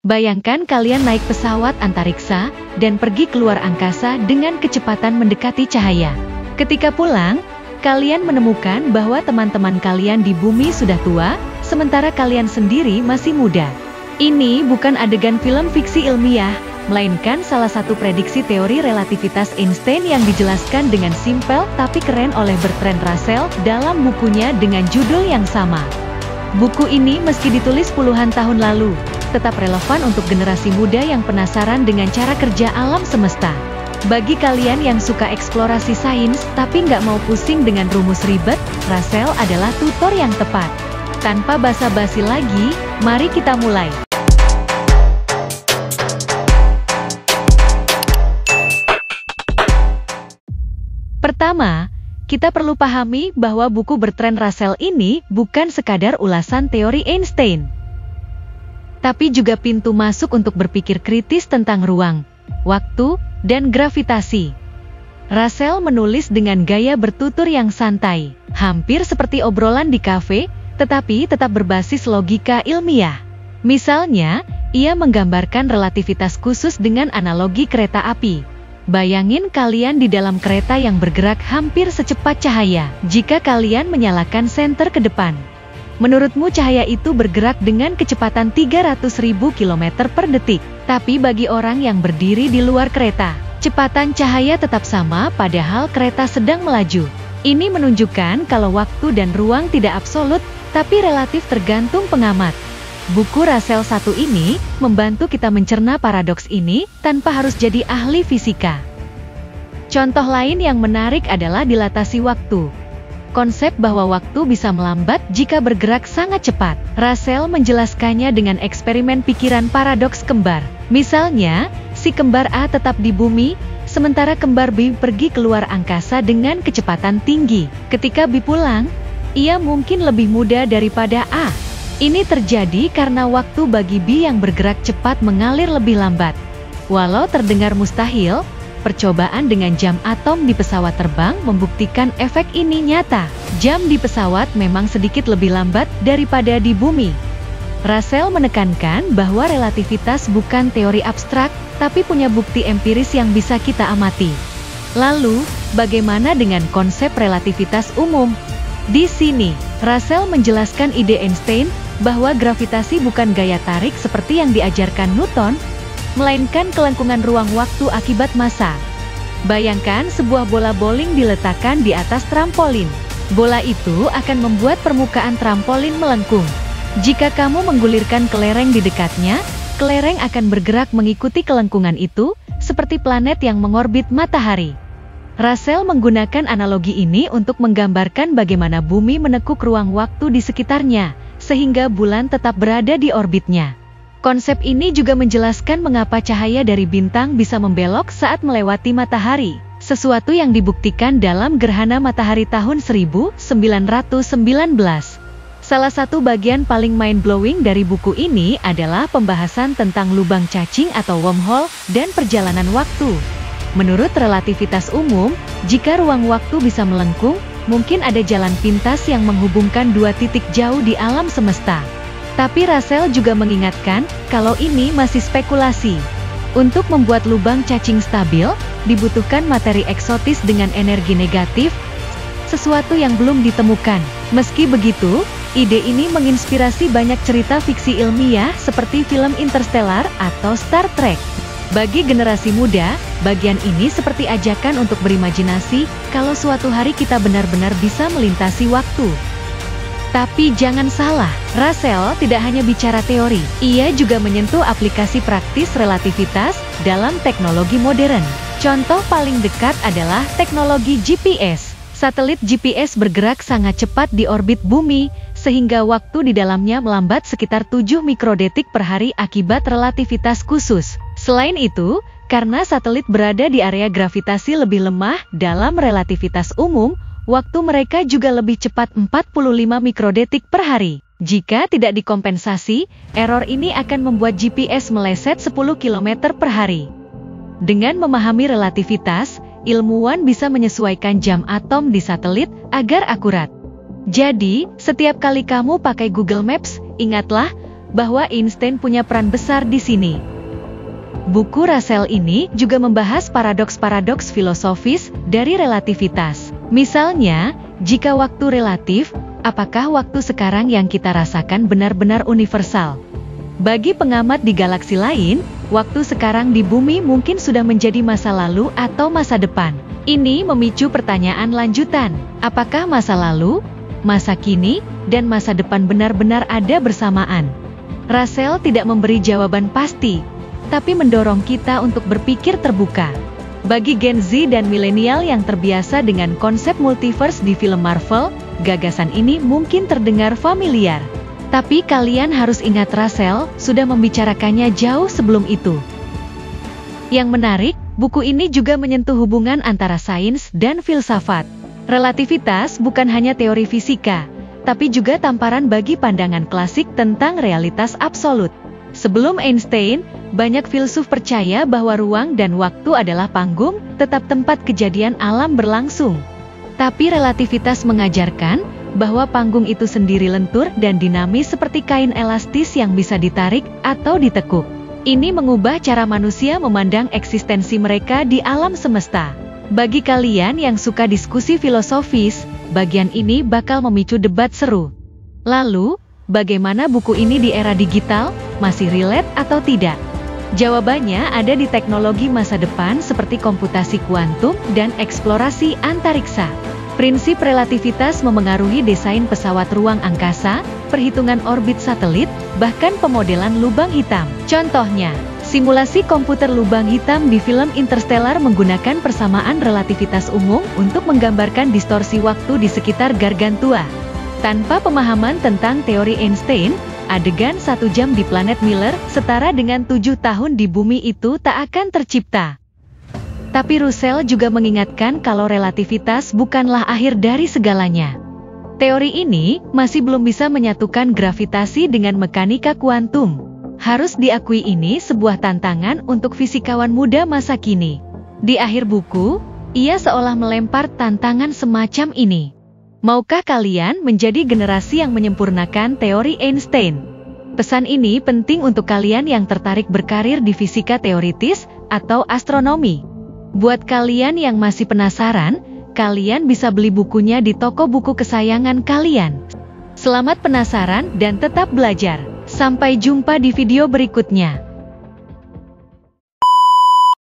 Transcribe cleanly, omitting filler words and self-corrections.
Bayangkan kalian naik pesawat antariksa dan pergi keluar angkasa dengan kecepatan mendekati cahaya. Ketika pulang, kalian menemukan bahwa teman-teman kalian di bumi sudah tua, sementara kalian sendiri masih muda. Ini bukan adegan film fiksi ilmiah, melainkan salah satu prediksi teori relativitas Einstein yang dijelaskan dengan simpel tapi keren oleh Bertrand Russell dalam bukunya dengan judul yang sama. Buku ini meski ditulis puluhan tahun lalu, tetap relevan untuk generasi muda yang penasaran dengan cara kerja alam semesta. Bagi kalian yang suka eksplorasi sains tapi nggak mau pusing dengan rumus ribet, Russell adalah tutor yang tepat. Tanpa basa-basi lagi, mari kita mulai. Pertama, kita perlu pahami bahwa buku Bertrand Russell ini bukan sekadar ulasan teori Einstein, tapi juga pintu masuk untuk berpikir kritis tentang ruang, waktu, dan gravitasi. Russell menulis dengan gaya bertutur yang santai, hampir seperti obrolan di kafe, tetapi tetap berbasis logika ilmiah. Misalnya, ia menggambarkan relativitas khusus dengan analogi kereta api. Bayangin kalian di dalam kereta yang bergerak hampir secepat cahaya. Jika kalian menyalakan senter ke depan, menurutmu cahaya itu bergerak dengan kecepatan 300.000 km per detik. Tapi bagi orang yang berdiri di luar kereta, kecepatan cahaya tetap sama padahal kereta sedang melaju. Ini menunjukkan kalau waktu dan ruang tidak absolut, tapi relatif tergantung pengamat. Buku Russell 1 ini membantu kita mencerna paradoks ini tanpa harus jadi ahli fisika. Contoh lain yang menarik adalah dilatasi waktu. Konsep bahwa waktu bisa melambat jika bergerak sangat cepat. Russell menjelaskannya dengan eksperimen pikiran paradoks kembar. Misalnya, si kembar A tetap di bumi, sementara kembar B pergi keluar angkasa dengan kecepatan tinggi. Ketika B pulang, ia mungkin lebih muda daripada A. Ini terjadi karena waktu bagi B yang bergerak cepat mengalir lebih lambat. Walau terdengar mustahil, percobaan dengan jam atom di pesawat terbang membuktikan efek ini nyata. Jam di pesawat memang sedikit lebih lambat daripada di bumi. Russell menekankan bahwa relativitas bukan teori abstrak, tapi punya bukti empiris yang bisa kita amati. Lalu, bagaimana dengan konsep relativitas umum? Di sini, Russell menjelaskan ide Einstein bahwa gravitasi bukan gaya tarik seperti yang diajarkan Newton, melainkan kelengkungan ruang waktu akibat massa. Bayangkan sebuah bola bowling diletakkan di atas trampolin. Bola itu akan membuat permukaan trampolin melengkung. Jika kamu menggulirkan kelereng di dekatnya, kelereng akan bergerak mengikuti kelengkungan itu, seperti planet yang mengorbit matahari. Russell menggunakan analogi ini untuk menggambarkan bagaimana bumi menekuk ruang waktu di sekitarnya, sehingga bulan tetap berada di orbitnya. Konsep ini juga menjelaskan mengapa cahaya dari bintang bisa membelok saat melewati matahari, sesuatu yang dibuktikan dalam gerhana matahari tahun 1919. Salah satu bagian paling mind-blowing dari buku ini adalah pembahasan tentang lubang cacing atau wormhole dan perjalanan waktu. Menurut relativitas umum, jika ruang waktu bisa melengkung, mungkin ada jalan pintas yang menghubungkan dua titik jauh di alam semesta. Tapi Russell juga mengingatkan, kalau ini masih spekulasi. Untuk membuat lubang cacing stabil, dibutuhkan materi eksotis dengan energi negatif, sesuatu yang belum ditemukan. Meski begitu, ide ini menginspirasi banyak cerita fiksi ilmiah seperti film Interstellar atau Star Trek. Bagi generasi muda, bagian ini seperti ajakan untuk berimajinasi kalau suatu hari kita benar-benar bisa melintasi waktu. Tapi jangan salah, Russell tidak hanya bicara teori, ia juga menyentuh aplikasi praktis relativitas dalam teknologi modern. Contoh paling dekat adalah teknologi GPS. Satelit GPS bergerak sangat cepat di orbit bumi, sehingga waktu di dalamnya melambat sekitar 7 mikrodetik per hari akibat relativitas khusus. Selain itu, karena satelit berada di area gravitasi lebih lemah dalam relativitas umum, waktu mereka juga lebih cepat 45 mikrodetik per hari. Jika tidak dikompensasi, error ini akan membuat GPS meleset 10 km per hari. Dengan memahami relativitas, ilmuwan bisa menyesuaikan jam atom di satelit agar akurat. Jadi, setiap kali kamu pakai Google Maps, ingatlah bahwa Einstein punya peran besar di sini. Buku Russell ini juga membahas paradoks-paradoks filosofis dari relativitas. Misalnya, jika waktu relatif, apakah waktu sekarang yang kita rasakan benar-benar universal? Bagi pengamat di galaksi lain, waktu sekarang di bumi mungkin sudah menjadi masa lalu atau masa depan. Ini memicu pertanyaan lanjutan, apakah masa lalu, masa kini, dan masa depan benar-benar ada bersamaan? Russell tidak memberi jawaban pasti, tapi mendorong kita untuk berpikir terbuka. Bagi Gen Z dan milenial yang terbiasa dengan konsep multiverse di film Marvel, gagasan ini mungkin terdengar familiar. Tapi kalian harus ingat Russell sudah membicarakannya jauh sebelum itu. Yang menarik, buku ini juga menyentuh hubungan antara sains dan filsafat. Relativitas bukan hanya teori fisika, tapi juga tamparan bagi pandangan klasik tentang realitas absolut. Sebelum Einstein, banyak filsuf percaya bahwa ruang dan waktu adalah panggung, tetap tempat kejadian alam berlangsung. Tapi relativitas mengajarkan bahwa panggung itu sendiri lentur dan dinamis seperti kain elastis yang bisa ditarik atau ditekuk. Ini mengubah cara manusia memandang eksistensi mereka di alam semesta. Bagi kalian yang suka diskusi filosofis, bagian ini bakal memicu debat seru. Lalu, bagaimana buku ini di era digital? Masih relate atau tidak? Jawabannya ada di teknologi masa depan seperti komputasi kuantum dan eksplorasi antariksa. Prinsip relativitas memengaruhi desain pesawat ruang angkasa, perhitungan orbit satelit, bahkan pemodelan lubang hitam. Contohnya, simulasi komputer lubang hitam di film Interstellar menggunakan persamaan relativitas umum untuk menggambarkan distorsi waktu di sekitar Gargantua. Tanpa pemahaman tentang teori Einstein, adegan 1 jam di planet Miller setara dengan 7 tahun di bumi itu tak akan tercipta. Tapi Russell juga mengingatkan kalau relativitas bukanlah akhir dari segalanya. Teori ini masih belum bisa menyatukan gravitasi dengan mekanika kuantum. Harus diakui ini sebuah tantangan untuk fisikawan muda masa kini. Di akhir buku, ia seolah melempar tantangan semacam ini. Maukah kalian menjadi generasi yang menyempurnakan teori Einstein? Pesan ini penting untuk kalian yang tertarik berkarir di fisika teoritis atau astronomi. Buat kalian yang masih penasaran, kalian bisa beli bukunya di toko buku kesayangan kalian. Selamat penasaran dan tetap belajar. Sampai jumpa di video berikutnya.